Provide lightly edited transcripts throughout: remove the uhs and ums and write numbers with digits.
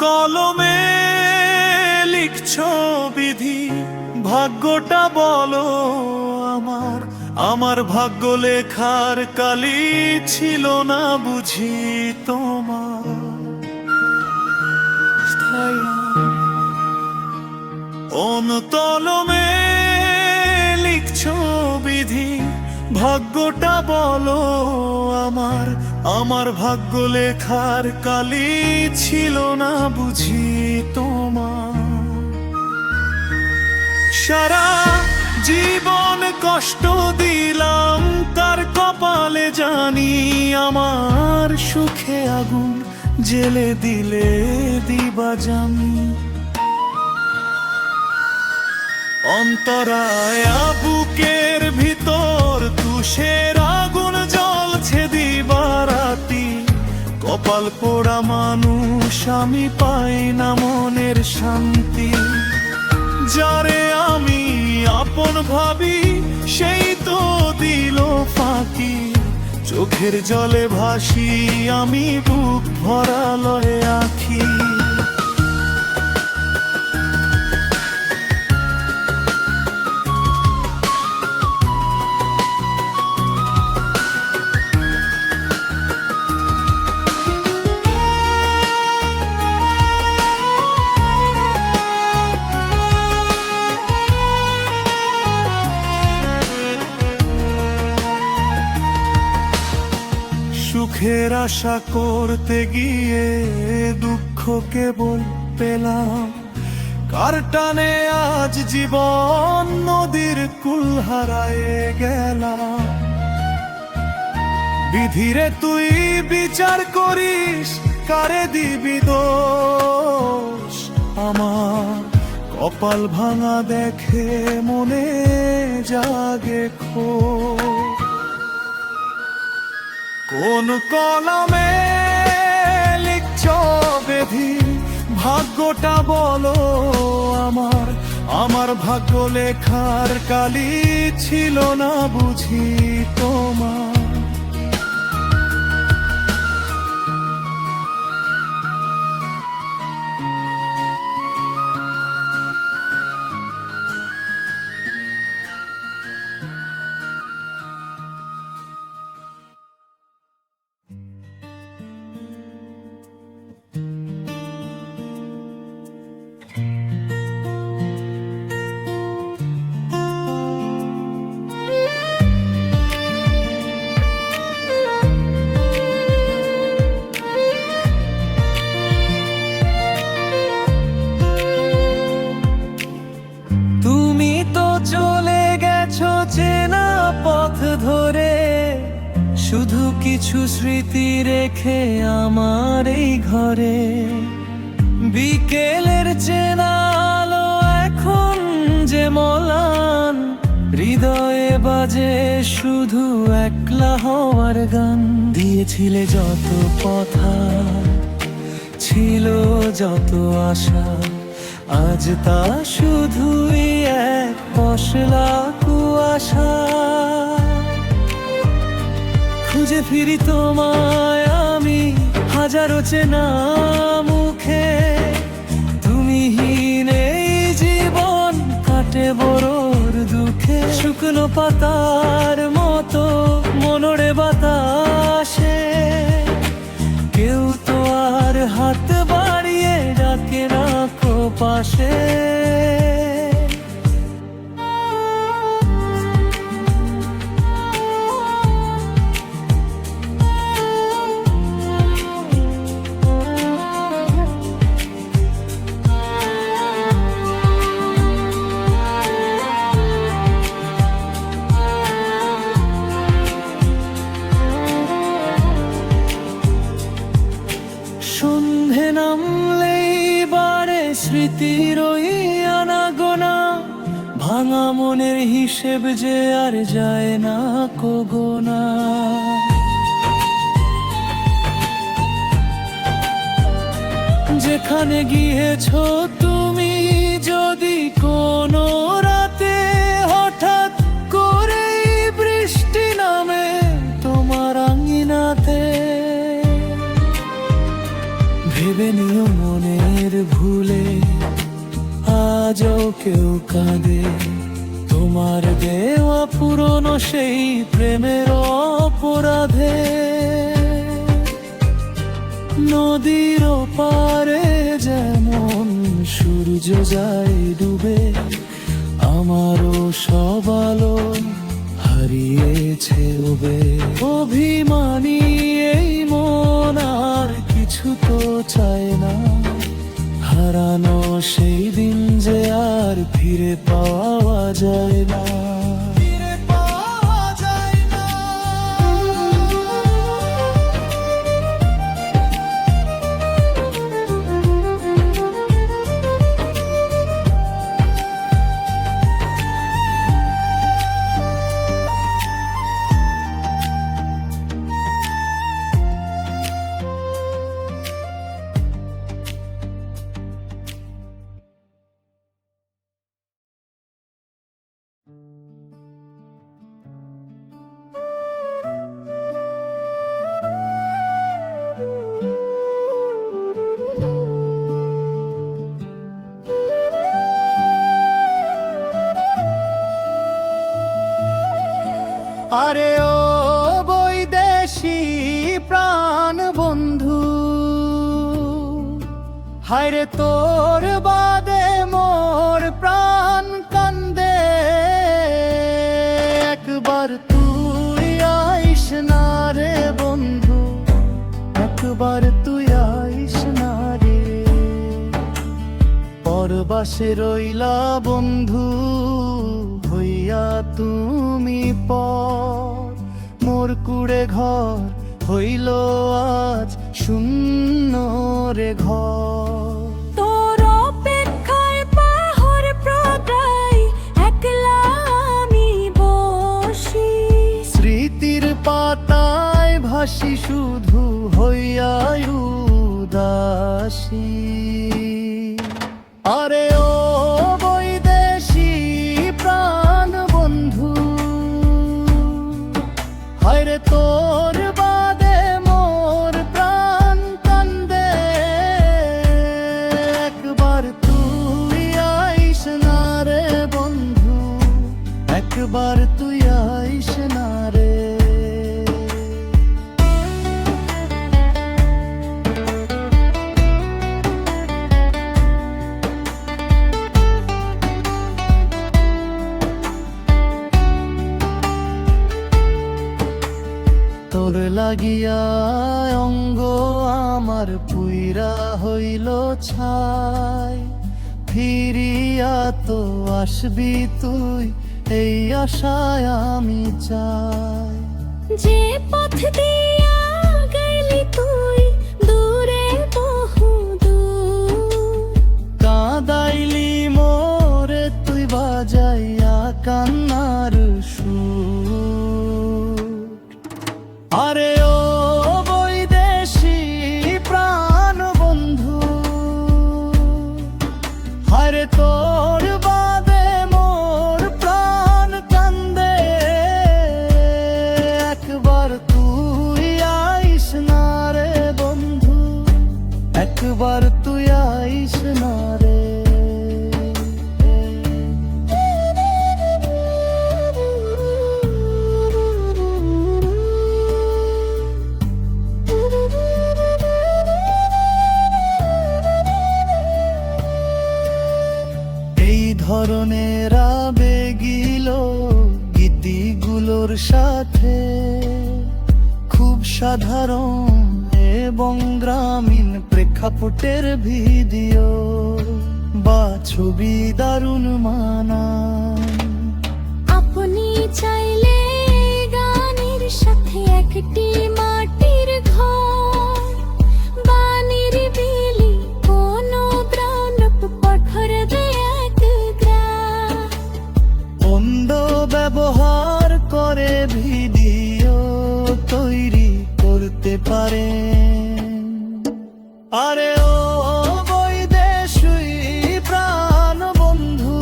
কলমে লিখছো বিধি, ভাগ্যটা বলো আমার। আমার ভাগ্য লেখার কালি ছিল না বুঝি তোমার। কলমে লিখছো বিধি, ভাগ্যটা বলো আমার। আমার ভাগ্য লেখার কালি ছিল না বুঝি তোমার। সারা জীবন কষ্ট দিলাম তার কপালে, জানি আমার সুখে আগুন জেলে দিলে দিবা জানি। অন্তরায় বুকের ভিতর তুষের আগুন জ্বলছে দিবারাতি। কপাল পোড়া মানুষ আমি পাই না মনের শান্তি। যারে আমি আপন ভাবি সেই তো দিল ফাঁকি। চোখের জলে ভাসি আমি বুক ভরা লয়ে আখি। সুখের আশা করতে গিয়ে দুঃখ কেবল পেলাম। কার টানে আজ জীবন নদীর কূল হারায়ে গেলাম। বিধিরে তুই বিচার করিস কারে দিবি দোষ। আমার কপাল ভাঙা দেখে মনে জাগে ক্ষোভ। কোন কলমে লিখছো বিধি, ভাগ্যটা বলো আমার। আমার ভাগ্য লেখার কালি ছিল না বুঝি তোমার। পথ ধরে শুধু কিছু স্মৃতি রেখে আমার এই ঘরে। বিকেলের চেনা আলো এখন যে মলান, হৃদয়ে বাজে শুধু একলা হওয়ার গান। দিয়েছিলে যত কথা, ছিল যত আশা, আজ তা শুধুই এক পশলা কুয়াশা। খুঁজে ফিরি তোমায় আমি হাজারো চেনা মুখে। তুমি হীন এই জীবন কাটে বড়র দুঃখে। শুকনো পাতার মতো মনরে বাতাসে, কেউ তো আর হাত বাড়িয়ে ডাকে না কো পাশে। সন্ধে নামলেই বারে স্মৃতির ওই আনাগোনা। ভাঙা মনের হিসেব যে আর যায় না কগোনা। যেখানে গিয়েছো তুমি যদি কোনো রাতে, হঠাৎ করেই বৃষ্টি নামে তোমার আঙিনাতে। ভেবে নিও মনে আজও কেউ কাঁদে তোমার দেওয়া পুরনো সেই প্রেমের অপরাধে। নদীর পারে যেমন সূর্য যায় ডুবে, আমারও সব আলো হারিয়েছে উবে। অভিমানী এই মন আর কিছু তো চায় না, হারানো সেই দিন যে আর ফিরে পাওয়া যায় না। আরে ও বৈদেশী প্রাণ বন্ধু, হায়রে তোর বাদে মোর প্রাণ কান্দে। একবার তুই আইস না রে বন্ধু, একবার তুই আইস না রে। পরবাসে রইলা বন্ধু হইয়া তুমি পর, মোর কুড়ে ঘর হইল আজ শূন্য রে ঘর। তোর অপেক্ষায় পাহর প্রদায় একলা আমি বসি, স্মৃতির পাতায় ভাসি শুধু হইয়া উদাসী। আরে ও বৈদেশী প্রাণ বন্ধু, হায়রে তোর বাদে মোর প্রাণ কান্দে। একবার তুই আইস না রে বন্ধু, একবার তুই আইস না রে। তোর লাগিয়া অঙ্গ আমার পুইরা হইল ছাই, ফিরিয়া তো আসবি তুই এই আশায় আমি চাই। যে পথ দিয়া গেলি তুই দূরে বহু দূর, কাঁদাইলি মোরে তুই বাজাইয়া কান্নার সুর। আরে ও বৈদেশী প্রাণ বন্ধু, হায়রে তোর বাদে মোর প্রাণ কান্দে। একবার তুই আইস না রে বন্ধু, একবার তুই আইস না রে। ধরনের আবেগিল গীতিগুলোর সাথে, খুব সাধারণ এবং গ্রামীণ প্রেক্ষাপটের ভিডিও বা ছবি দারুণ মানায়। আপনি চাইলে গানের সাথে একটি মাটির ঘর বানির বিলি কোনো ব্রাউন পাথর দেয়া অন্ধ ব্যবহার করে ভিডিও তৈরি করতে পারে। আরে ও বৈদেশী প্রাণ বন্ধু,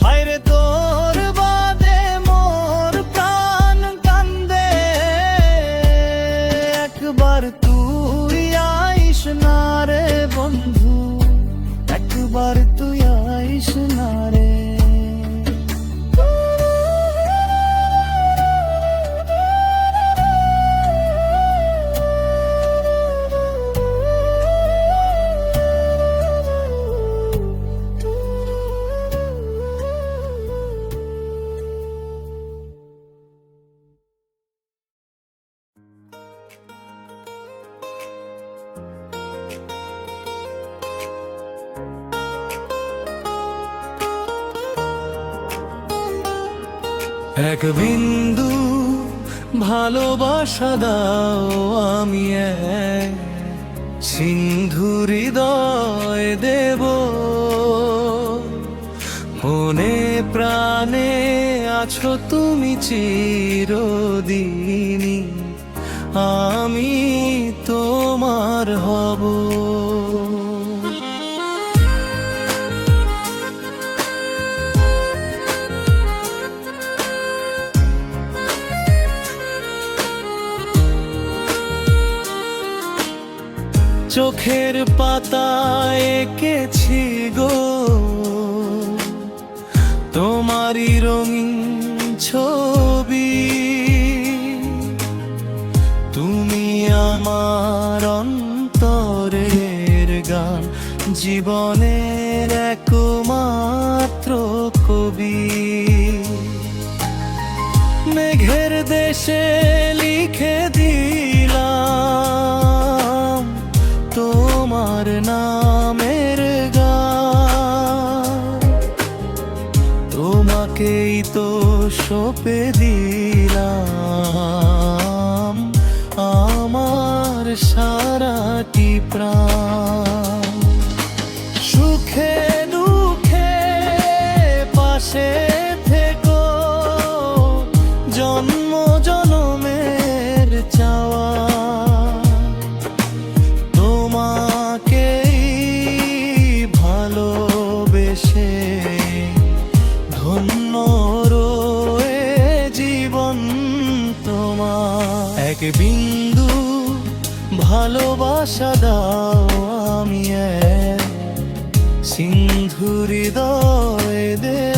হায়রে তোর বাদে মোর প্রাণ কান্দে। একবার তুই আইস না রে বন্ধু, একবার তুই আইস না রে। এক বিন্দু ভালোবাসা দাও, আমি এক সিন্ধু হৃদয় দেব। মনে প্রাণে আছো তুমি চিরদিনই, আমি তোমার হব। চোখের পাতায় এঁকেছি গো তোমারই রঙিন ছবি। তুমি আমার অন্তরের গান, জীবনের একমাত্র কবি। মেঘের দেশে লিখে দিলাম তোমার নামের গান, তোমাকেই তো সঁপে দিলাম আমার সারাটি প্রাণ। সুখে দুঃখে পাশে থেকো, জন্ম জনমের চাওয়া। তোমাকেই ভালোবেসে ধন্য রয়ে জীবন তোমার। এক বিন্দু ভালোবাসা দাও, আমি এক সিন্ধু হৃদয় দেব।